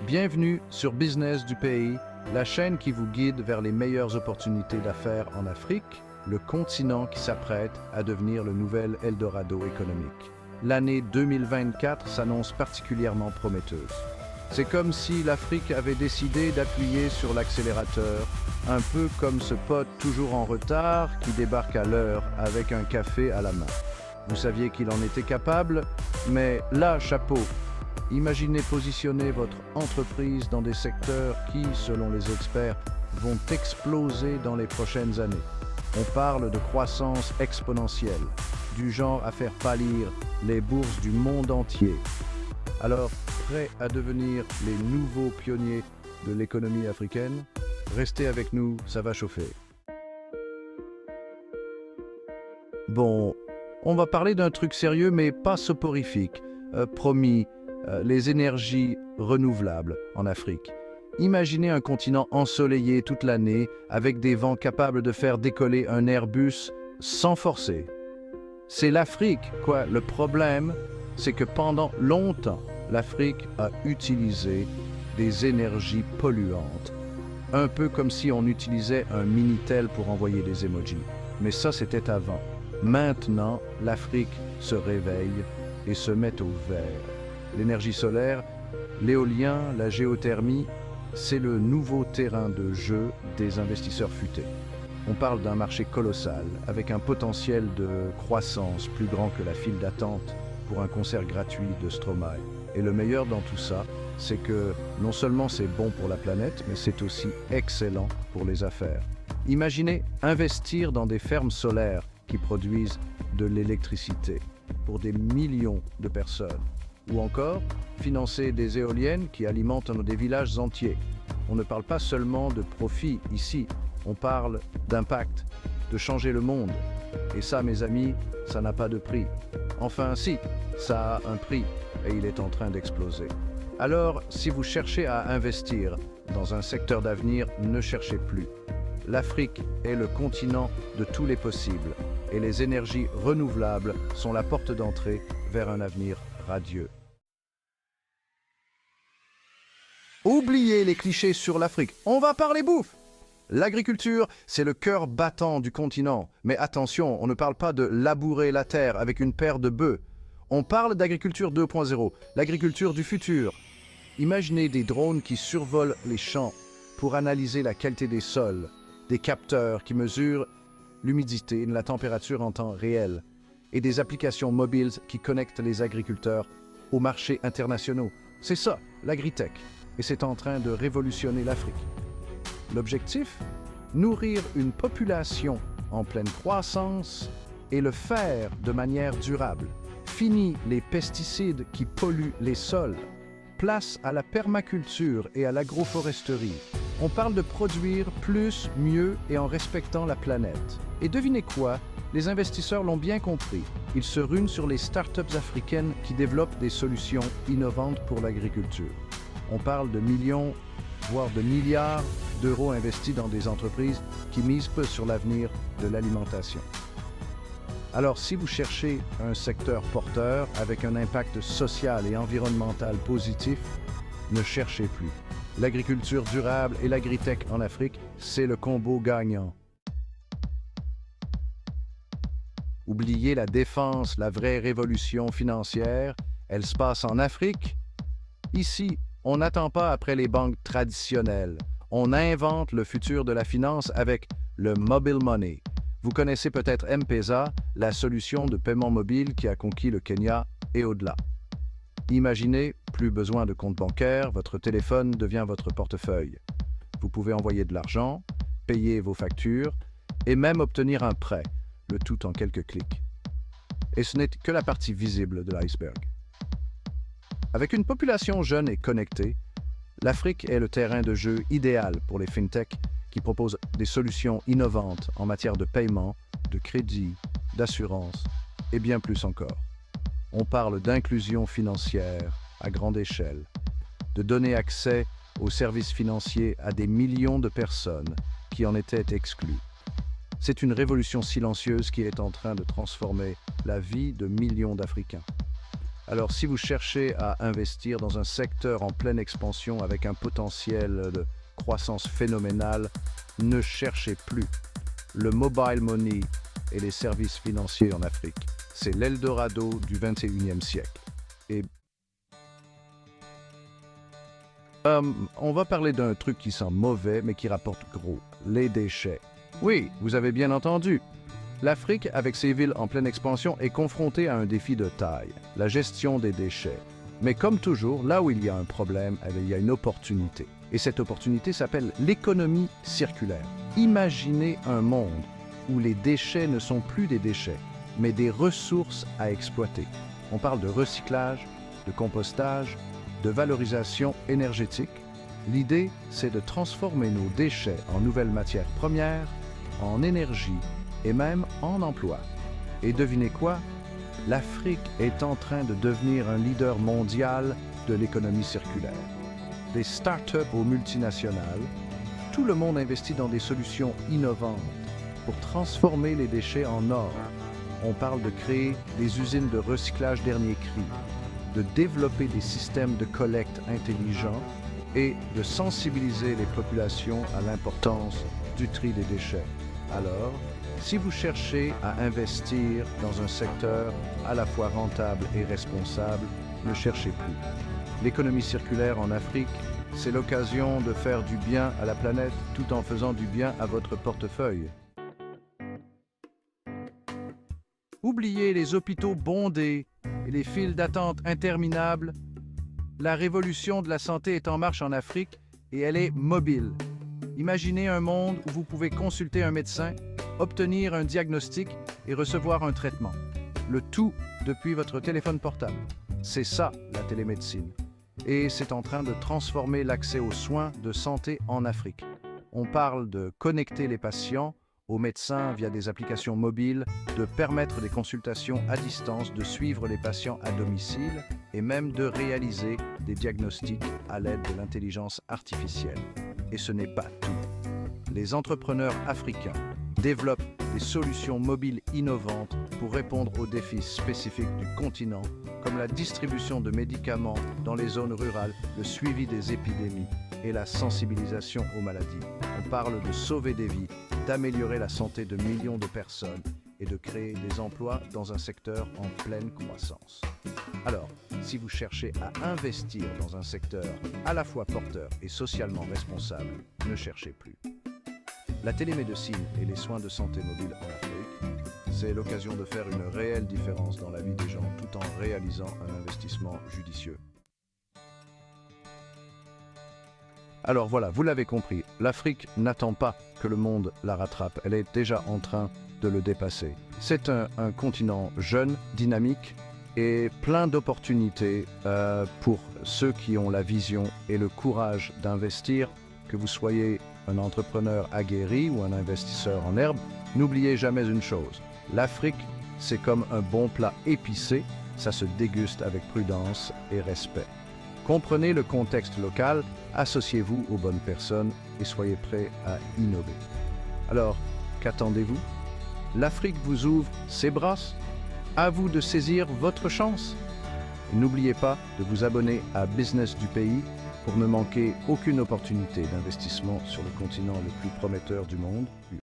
Bienvenue sur Business du pays, la chaîne qui vous guide vers les meilleures opportunités d'affaires en Afrique, le continent qui s'apprête à devenir le nouvel Eldorado économique. L'année 2024 s'annonce particulièrement prometteuse. C'est comme si l'Afrique avait décidé d'appuyer sur l'accélérateur, un peu comme ce pote toujours en retard qui débarque à l'heure avec un café à la main. Vous saviez qu'il en était capable, mais là, chapeau. Imaginez positionner votre entreprise dans des secteurs qui, selon les experts, vont exploser dans les prochaines années. On parle de croissance exponentielle, du genre à faire pâlir les bourses du monde entier. Alors, prêts à devenir les nouveaux pionniers de l'économie africaine? Restez avec nous, ça va chauffer. Bon, on va parler d'un truc sérieux mais pas soporifique. Promis, les énergies renouvelables en Afrique. Imaginez un continent ensoleillé toute l'année avec des vents capables de faire décoller un Airbus sans forcer. C'est l'Afrique, quoi. Le problème, c'est que pendant longtemps, l'Afrique a utilisé des énergies polluantes. Un peu comme si on utilisait un Minitel pour envoyer des emojis. Mais ça, c'était avant. Maintenant, l'Afrique se réveille et se met au vert. L'énergie solaire, l'éolien, la géothermie, c'est le nouveau terrain de jeu des investisseurs futés. On parle d'un marché colossal, avec un potentiel de croissance plus grand que la file d'attente pour un concert gratuit de Stromae. Et le meilleur dans tout ça, c'est que non seulement c'est bon pour la planète, mais c'est aussi excellent pour les affaires. Imaginez investir dans des fermes solaires qui produisent de l'électricité pour des millions de personnes. Ou encore, financer des éoliennes qui alimentent des villages entiers. On ne parle pas seulement de profit ici, on parle d'impact, de changer le monde. Et ça, mes amis, ça n'a pas de prix. Enfin, si, ça a un prix, et il est en train d'exploser. Alors, si vous cherchez à investir dans un secteur d'avenir, ne cherchez plus. L'Afrique est le continent de tous les possibles, et les énergies renouvelables sont la porte d'entrée vers un avenir radieux. Oubliez les clichés sur l'Afrique, on va parler bouffe. L'agriculture, c'est le cœur battant du continent. Mais attention, on ne parle pas de labourer la terre avec une paire de bœufs. On parle d'agriculture 2.0, l'agriculture du futur. Imaginez des drones qui survolent les champs pour analyser la qualité des sols, des capteurs qui mesurent l'humidité et la température en temps réel, et des applications mobiles qui connectent les agriculteurs aux marchés internationaux. C'est ça, l'agritech, et c'est en train de révolutionner l'Afrique. L'objectif? Nourrir une population en pleine croissance et le faire de manière durable. Fini les pesticides qui polluent les sols. Place à la permaculture et à l'agroforesterie. On parle de produire plus, mieux et en respectant la planète. Et devinez quoi? Les investisseurs l'ont bien compris. Ils se ruent sur les startups africaines qui développent des solutions innovantes pour l'agriculture. On parle de millions, voire de milliards d'euros investis dans des entreprises qui misent peu sur l'avenir de l'alimentation. Alors, si vous cherchez un secteur porteur avec un impact social et environnemental positif, ne cherchez plus. L'agriculture durable et l'agritech en Afrique, c'est le combo gagnant. Oubliez la défense, la vraie révolution financière, elle se passe en Afrique. Ici, on n'attend pas après les banques traditionnelles. On invente le futur de la finance avec le mobile money. Vous connaissez peut-être M-Pesa, la solution de paiement mobile qui a conquis le Kenya et au-delà. Imaginez, plus besoin de compte bancaire, votre téléphone devient votre portefeuille. Vous pouvez envoyer de l'argent, payer vos factures et même obtenir un prêt, le tout en quelques clics. Et ce n'est que la partie visible de l'iceberg. Avec une population jeune et connectée, l'Afrique est le terrain de jeu idéal pour les fintechs qui proposent des solutions innovantes en matière de paiement, de crédit, d'assurance et bien plus encore. On parle d'inclusion financière à grande échelle, de donner accès aux services financiers à des millions de personnes qui en étaient exclues. C'est une révolution silencieuse qui est en train de transformer la vie de millions d'Africains. Alors, si vous cherchez à investir dans un secteur en pleine expansion avec un potentiel de croissance phénoménale, ne cherchez plus. Le mobile money et les services financiers en Afrique, c'est l'Eldorado du 21e siècle. Et on va parler d'un truc qui sent mauvais mais qui rapporte gros, les déchets. Oui, vous avez bien entendu. L'Afrique, avec ses villes en pleine expansion, est confrontée à un défi de taille, la gestion des déchets. Mais comme toujours, là où il y a un problème, il y a une opportunité. Et cette opportunité s'appelle l'économie circulaire. Imaginez un monde où les déchets ne sont plus des déchets, mais des ressources à exploiter. On parle de recyclage, de compostage, de valorisation énergétique. L'idée, c'est de transformer nos déchets en nouvelles matières premières, en énergie et même en emploi. Et devinez quoi? L'Afrique est en train de devenir un leader mondial de l'économie circulaire. Des start-up aux multinationales, tout le monde investit dans des solutions innovantes pour transformer les déchets en or. On parle de créer des usines de recyclage dernier cri, de développer des systèmes de collecte intelligents et de sensibiliser les populations à l'importance du tri des déchets. Alors, si vous cherchez à investir dans un secteur à la fois rentable et responsable, ne cherchez plus. L'économie circulaire en Afrique, c'est l'occasion de faire du bien à la planète tout en faisant du bien à votre portefeuille. Oubliez les hôpitaux bondés et les files d'attente interminables. La révolution de la santé est en marche en Afrique et elle est mobile. Imaginez un monde où vous pouvez consulter un médecin, obtenir un diagnostic et recevoir un traitement. Le tout depuis votre téléphone portable. C'est ça, la télémédecine. Et c'est en train de transformer l'accès aux soins de santé en Afrique. On parle de connecter les patients aux médecins via des applications mobiles, de permettre des consultations à distance, de suivre les patients à domicile et même de réaliser des diagnostics à l'aide de l'intelligence artificielle. Et ce n'est pas tout. Les entrepreneurs africains développent des solutions mobiles innovantes pour répondre aux défis spécifiques du continent, comme la distribution de médicaments dans les zones rurales, le suivi des épidémies et la sensibilisation aux maladies. On parle de sauver des vies, d'améliorer la santé de millions de personnes et de créer des emplois dans un secteur en pleine croissance. Alors, si vous cherchez à investir dans un secteur à la fois porteur et socialement responsable, ne cherchez plus. La télémédecine et les soins de santé mobile en Afrique, c'est l'occasion de faire une réelle différence dans la vie des gens tout en réalisant un investissement judicieux. Alors voilà, vous l'avez compris, l'Afrique n'attend pas que le monde la rattrape, elle est déjà en train de le dépasser. C'est un continent jeune, dynamique et plein d'opportunités pour ceux qui ont la vision et le courage d'investir, que vous soyez un entrepreneur aguerri ou un investisseur en herbe. N'oubliez jamais une chose, l'Afrique, c'est comme un bon plat épicé, ça se déguste avec prudence et respect. Comprenez le contexte local, associez-vous aux bonnes personnes et soyez prêts à innover. Alors, qu'attendez-vous? L'Afrique vous ouvre ses bras. À vous de saisir votre chance. N'oubliez pas de vous abonner à Business du pays pour ne manquer aucune opportunité d'investissement sur le continent le plus prometteur du monde.